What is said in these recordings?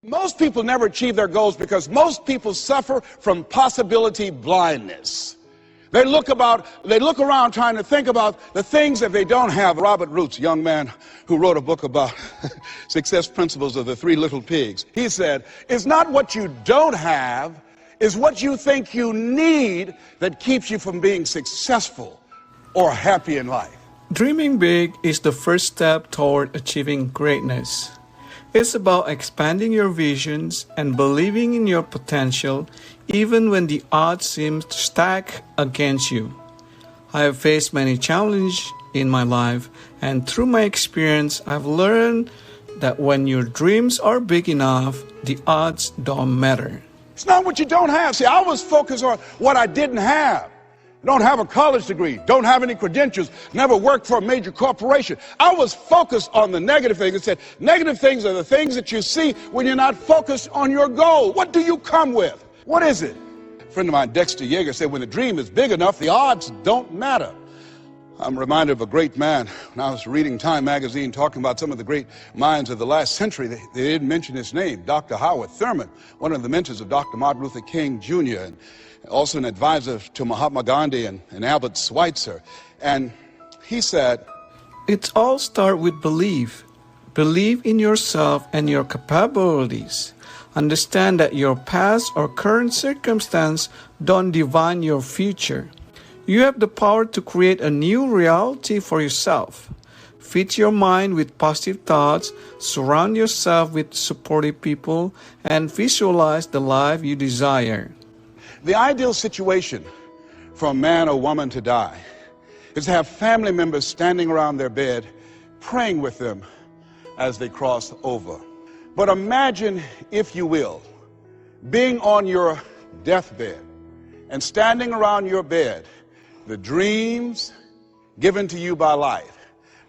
Most people never achieve their goals because most people suffer from possibility blindness. They look around trying to think about the things that they don't have. Robert Roots, a young man who wrote a book about success principles of the three little pigs, he said, it's not what you don't have, it's what you think you need that keeps you from being successful or happy in life. Dreaming big is the first step toward achieving greatness. It's about expanding your visions and believing in your potential even when the odds seem to stack against you. I have faced many challenges in my life, and through my experience, I've learned that when your dreams are big enough, the odds don't matter. It's not what you don't have. See, I was focused on what I didn't have. Don't have a college degree, don't have any credentials, never worked for a major corporation. I was focused on the negative things. It said, negative things are the things that you see when you're not focused on your goal. What do you come with? What is it? A friend of mine, Dexter Yeager, said, when the dream is big enough, the odds don't matter. I'm reminded of a great man. When I was reading Time magazine talking about some of the great minds of the last century, they didn't mention his name, Dr. Howard Thurman, one of the mentors of Dr. Martin Luther King Jr., and also an advisor to Mahatma Gandhi and Albert Schweitzer. And he said, it all starts with belief. Believe in yourself and your capabilities. Understand that your past or current circumstance don't define your future. You have the power to create a new reality for yourself. Feed your mind with positive thoughts, surround yourself with supportive people, and visualize the life you desire. The ideal situation for a man or woman to die is to have family members standing around their bed praying with them as they cross over. But imagine, if you will, being on your deathbed and standing around your bed, the dreams given to you by life,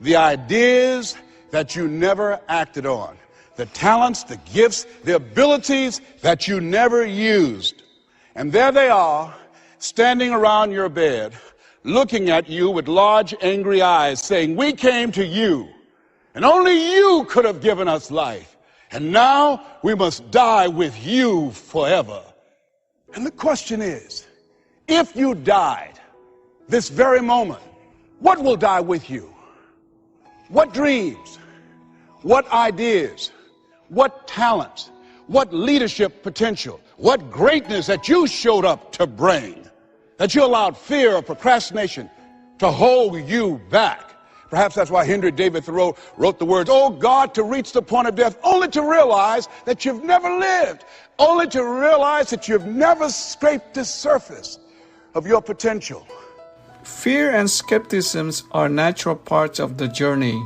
the ideas that you never acted on, the talents, the gifts, the abilities that you never used. And there they are, standing around your bed, looking at you with large, angry eyes, saying, we came to you, and only you could have given us life. And now we must die with you forever. And the question is, if you died this very moment, what will die with you? What dreams? What ideas? What talents? What leadership potential? What greatness that you showed up to bring, that you allowed fear or procrastination to hold you back? Perhaps that's why Henry David Thoreau wrote the words, oh God, to reach the point of death, only to realize that you've never lived, only to realize that you've never scraped the surface of your potential. Fear and skepticism are natural parts of the journey.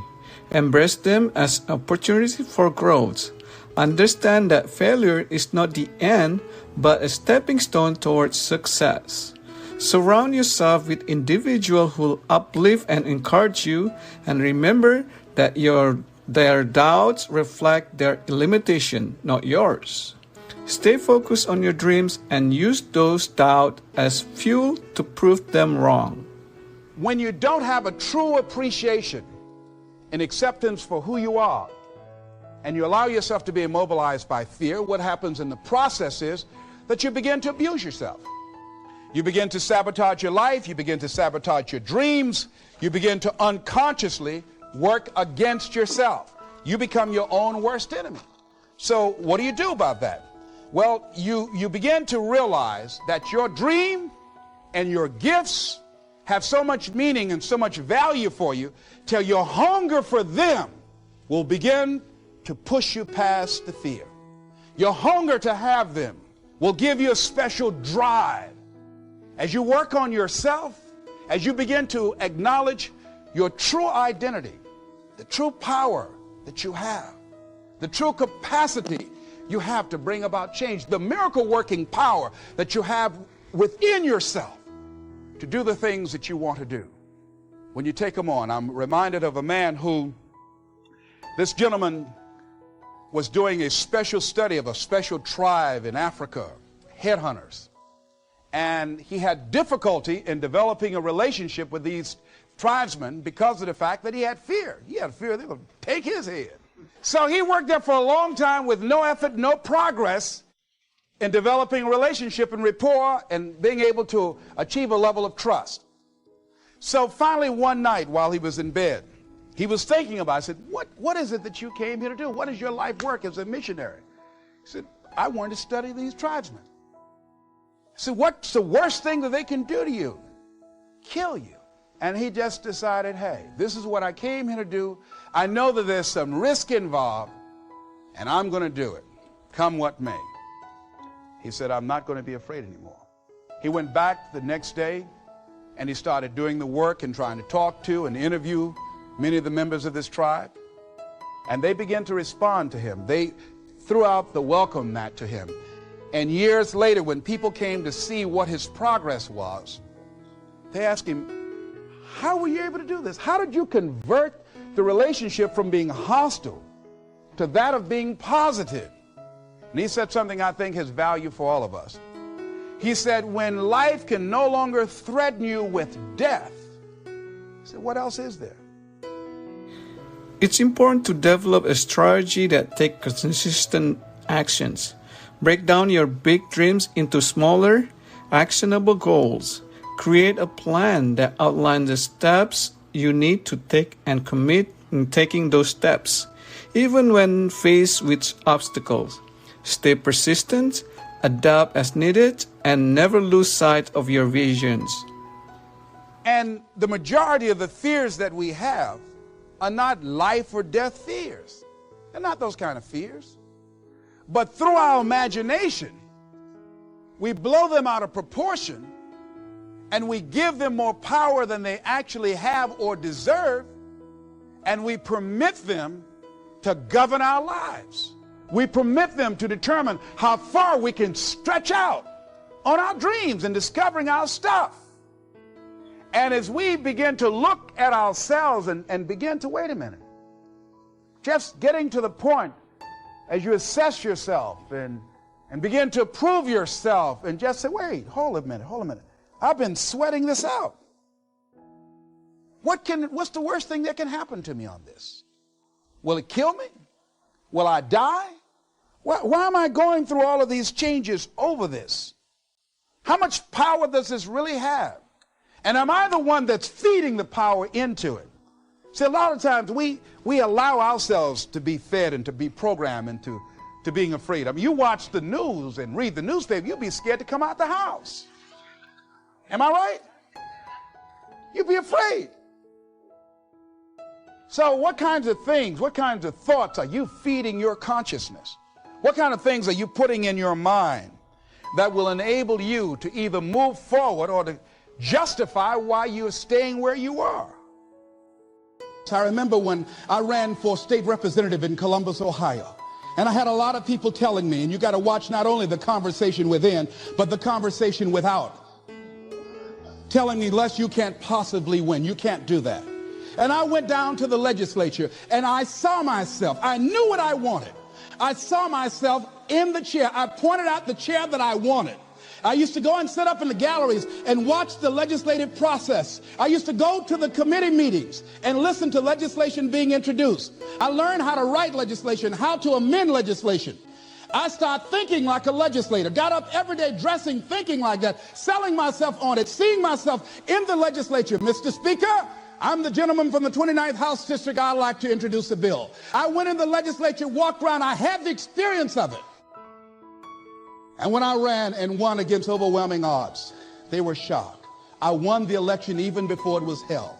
Embrace them as opportunities for growth. Understand that failure is not the end, but a stepping stone towards success. Surround yourself with individuals who will uplift and encourage you, and remember that their doubts reflect their limitation, not yours. Stay focused on your dreams and use those doubts as fuel to prove them wrong. When you don't have a true appreciation and acceptance for who you are, and you allow yourself to be immobilized by fear, what happens in the process is that you begin to abuse yourself. You begin to sabotage your life, you begin to sabotage your dreams, you begin to unconsciously work against yourself. You become your own worst enemy. So what do you do about that? Well, you begin to realize that your dream and your gifts have so much meaning and so much value for you till your hunger for them will begin to push you past the fear. Your hunger to have them will give you a special drive. As you work on yourself, as you begin to acknowledge your true identity, the true power that you have, the true capacity you have to bring about change, the miracle working power that you have within yourself to do the things that you want to do. When you take them on, I'm reminded of a man who, this gentleman was doing a special study of a special tribe in Africa, headhunters. And he had difficulty in developing a relationship with these tribesmen because of the fact that he had fear. He had fear they would take his head. So he worked there for a long time with no effort, no progress in developing a relationship and rapport and being able to achieve a level of trust. So finally one night while he was in bed, he was thinking about it. I said, what is it that you came here to do? What is your life work as a missionary? He said, I wanted to study these tribesmen. I said, what's the worst thing that they can do to you? Kill you. And he just decided, hey, this is what I came here to do. I know that there's some risk involved, and I'm going to do it, come what may. He said, I'm not going to be afraid anymore. He went back the next day, and he started doing the work and trying to talk to and interview many of the members of this tribe. And they began to respond to him. They threw out the welcome mat to him. And years later, when people came to see what his progress was, they asked him, how were you able to do this? How did you convert the relationship from being hostile to that of being positive? And he said something I think has value for all of us. He said, when life can no longer threaten you with death, he said, what else is there? It's important to develop a strategy that takes consistent actions. Break down your big dreams into smaller, actionable goals. Create a plan that outlines the steps you need to take and commit in taking those steps, even when faced with obstacles. Stay persistent, adapt as needed, and never lose sight of your visions. And the majority of the fears that we have are not life or death fears. They're not those kind of fears. But through our imagination, we blow them out of proportion and we give them more power than they actually have or deserve, and we permit them to govern our lives. We permit them to determine how far we can stretch out on our dreams and discovering our stuff. And as we begin to look at ourselves and begin to, wait a minute, just getting to the point as you assess yourself and begin to prove yourself and just say, wait, hold a minute. I've been sweating this out. What's the worst thing that can happen to me on this? Will it kill me? Will I die? Why am I going through all of these changes over this? How much power does this really have? And am I the one that's feeding the power into it? See, a lot of times we allow ourselves to be fed and to be programmed into being afraid. I mean, you watch the news and read the newspaper, you'll be scared to come out the house. Am I right? You'd be afraid. So what kinds of things, what kinds of thoughts are you feeding your consciousness? What kind of things are you putting in your mind that will enable you to either move forward or to justify why you're staying where you are? I remember when I ran for state representative in Columbus, Ohio. And I had a lot of people telling me, and you got to watch not only the conversation within, but the conversation without. Telling me, Les, you can't possibly win. You can't do that. And I went down to the legislature and I saw myself. I knew what I wanted. I saw myself in the chair. I pointed out the chair that I wanted. I used to go and sit up in the galleries and watch the legislative process. I used to go to the committee meetings and listen to legislation being introduced. I learned how to write legislation, how to amend legislation. I started thinking like a legislator, got up every day dressing, thinking like that, selling myself on it, seeing myself in the legislature. Mr. Speaker, I'm the gentleman from the 29th House District. I'd like to introduce a bill. I went in the legislature, walked around. I had the experience of it. And when I ran and won against overwhelming odds, they were shocked. I won the election even before it was held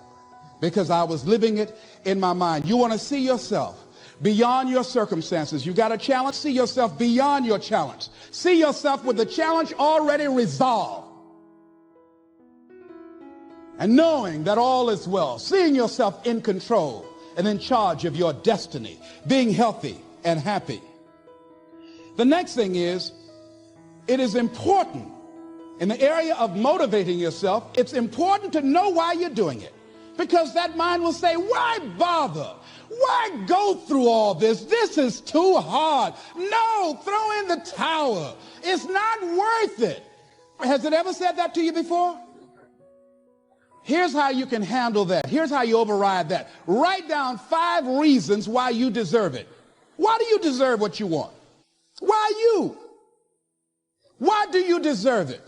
because I was living it in my mind. You want to see yourself beyond your circumstances. You got a challenge, see yourself beyond your challenge. See yourself with the challenge already resolved. And knowing that all is well, seeing yourself in control and in charge of your destiny, being healthy and happy. The next thing is, it is important in the area of motivating yourself, it's important to know why you're doing it. Because that mind will say, why bother? Why go through all this? This is too hard. No, throw in the towel. It's not worth it. Has it ever said that to you before? Here's how you can handle that. Here's how you override that. Write down 5 reasons why you deserve it. Why do you deserve what you want? Why you? Why do you deserve it?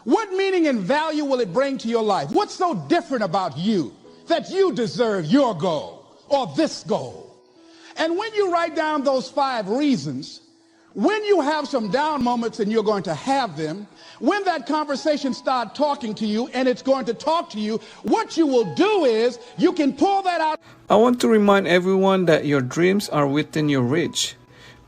What meaning and value will it bring to your life? What's so different about you that you deserve your goal or this goal? And when you write down those 5 reasons, when you have some down moments, and you're going to have them, when that conversation starts talking to you, and it's going to talk to you, what you will do is you can pull that out. I want to remind everyone that your dreams are within your reach.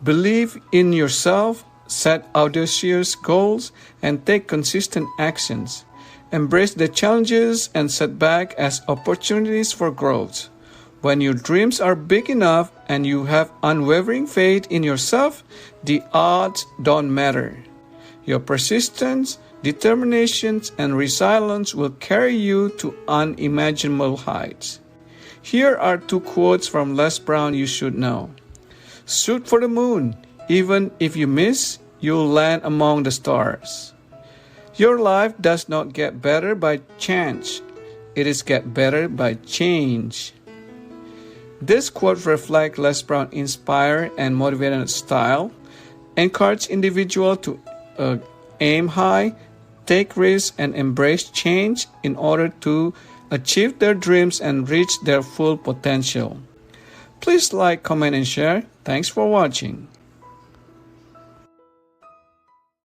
Believe in yourself, set audacious goals, and take consistent actions. Embrace the challenges and setbacks as opportunities for growth. When your dreams are big enough and you have unwavering faith in yourself, the odds don't matter. Your persistence, determination, and resilience will carry you to unimaginable heights. Here are 2 quotes from Les Brown you should know. Shoot for the moon. Even if you miss, you'll land among the stars. Your life does not get better by chance. It is get better by change. This quote reflects Les Brown's inspired and motivated style, encourage individuals to aim high, take risks, and embrace change in order to achieve their dreams and reach their full potential. Please like, comment, and share. Thanks for watching.